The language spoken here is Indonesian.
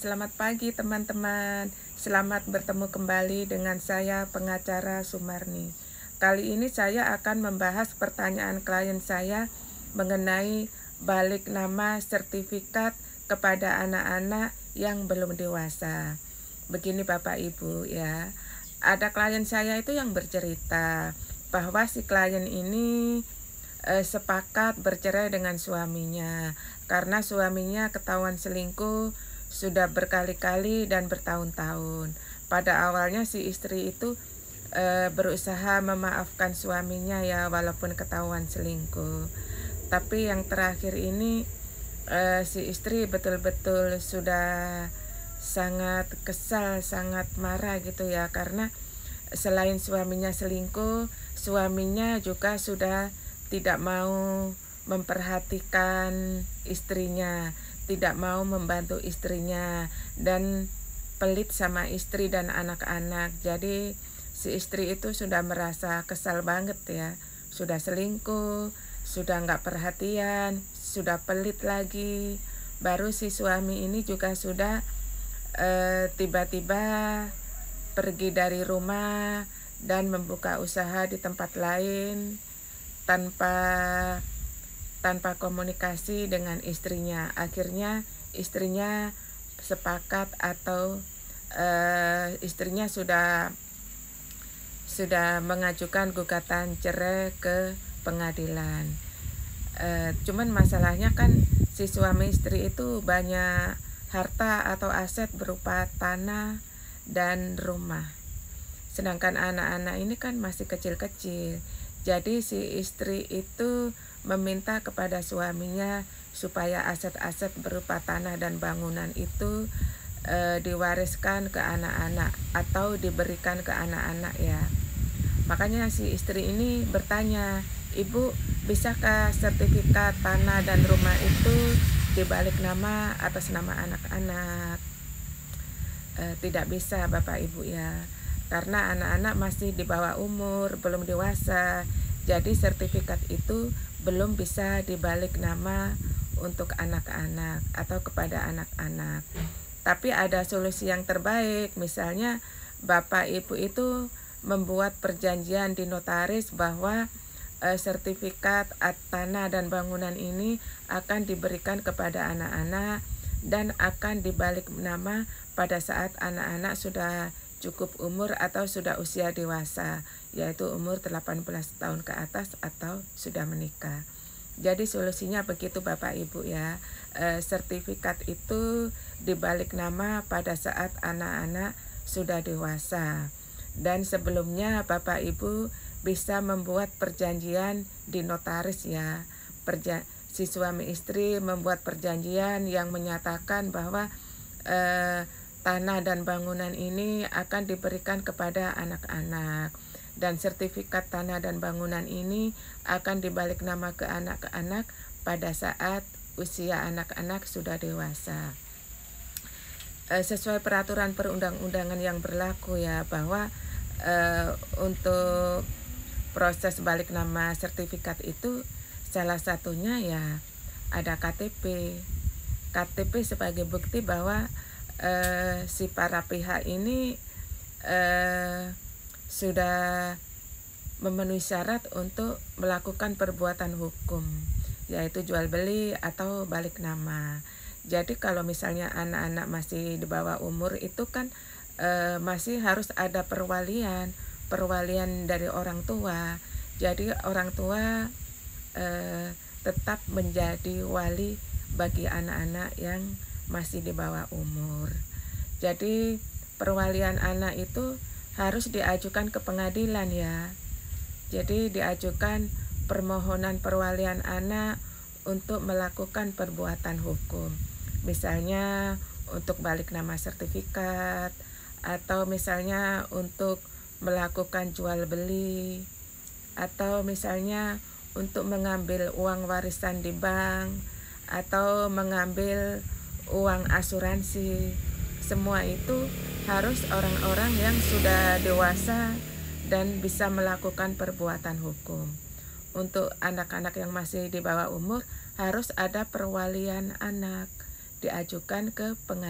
Selamat pagi teman-teman. Selamat bertemu kembali dengan saya pengacara Sumarni. Kali ini saya akan membahas pertanyaan klien saya mengenai balik nama sertifikat kepada anak-anak yang belum dewasa. Begini Bapak Ibu ya. Ada klien saya itu yang bercerita bahwa si klien ini sepakat bercerai dengan suaminya karena suaminya ketahuan selingkuh sudah berkali-kali dan bertahun-tahun. Pada awalnya si istri itu berusaha memaafkan suaminya ya walaupun ketahuan selingkuh. Tapi yang terakhir ini si istri betul-betul sudah sangat kesal, sangat marah gitu ya, karena selain suaminya selingkuh, suaminya juga sudah tidak mau memperhatikan istrinya, tidak mau membantu istrinya, dan pelit sama istri dan anak-anak. Jadi si istri itu sudah merasa kesal banget ya, sudah selingkuh, sudah nggak perhatian, sudah pelit lagi. Baru si suami ini juga sudah tiba-tiba pergi dari rumah dan membuka usaha di tempat lain tanpa komunikasi dengan istrinya. Akhirnya istrinya sepakat atau istrinya sudah mengajukan gugatan cerai ke pengadilan. Cuman masalahnya kan si suami istri itu banyak harta atau aset berupa tanah dan rumah. Sedangkan anak-anak ini kan masih kecil-kecil. Jadi si istri itu meminta kepada suaminya supaya aset-aset berupa tanah dan bangunan itu diwariskan ke anak-anak atau diberikan ke anak-anak ya. Makanya si istri ini bertanya, "Ibu, bisakah sertifikat tanah dan rumah itu dibalik nama atas nama anak-anak?" Tidak bisa Bapak Ibu ya, karena anak-anak masih di bawah umur, belum dewasa. Jadi sertifikat itu belum bisa dibalik nama untuk anak-anak atau kepada anak-anak. Tapi ada solusi yang terbaik, misalnya Bapak Ibu itu membuat perjanjian di notaris bahwa sertifikat tanah dan bangunan ini akan diberikan kepada anak-anak dan akan dibalik nama pada saat anak-anak sudah cukup umur atau sudah usia dewasa, yaitu umur 18 tahun ke atas atau sudah menikah. Jadi solusinya begitu Bapak Ibu ya. Sertifikat itu dibalik nama pada saat anak-anak sudah dewasa. Dan sebelumnya Bapak Ibu bisa membuat perjanjian di notaris ya. Si suami istri membuat perjanjian yang menyatakan bahwa tanah dan bangunan ini akan diberikan kepada anak-anak, dan sertifikat tanah dan bangunan ini akan dibalik nama ke anak-anak pada saat usia anak-anak sudah dewasa. Sesuai peraturan perundang-undangan yang berlaku ya, bahwa untuk proses balik nama sertifikat itu salah satunya ya ada KTP. KTP sebagai bukti bahwa si para pihak ini sudah memenuhi syarat untuk melakukan perbuatan hukum, yaitu jual beli atau balik nama. Jadi kalau misalnya anak-anak masih di bawah umur itu kan masih harus ada perwalian dari orang tua. Jadi orang tua tetap menjadi wali bagi anak-anak yang masih di bawah umur. Jadi perwalian anak itu harus diajukan ke pengadilan ya. Jadi diajukan permohonan perwalian anak untuk melakukan perbuatan hukum. Misalnya untuk balik nama sertifikat, atau misalnya untuk melakukan jual beli, atau misalnya untuk mengambil uang warisan di bank, atau mengambil uang asuransi. Semua itu harus orang-orang yang sudah dewasa dan bisa melakukan perbuatan hukum. Untuk anak-anak yang masih di bawah umur harus ada perwalian anak, diajukan ke pengadilan.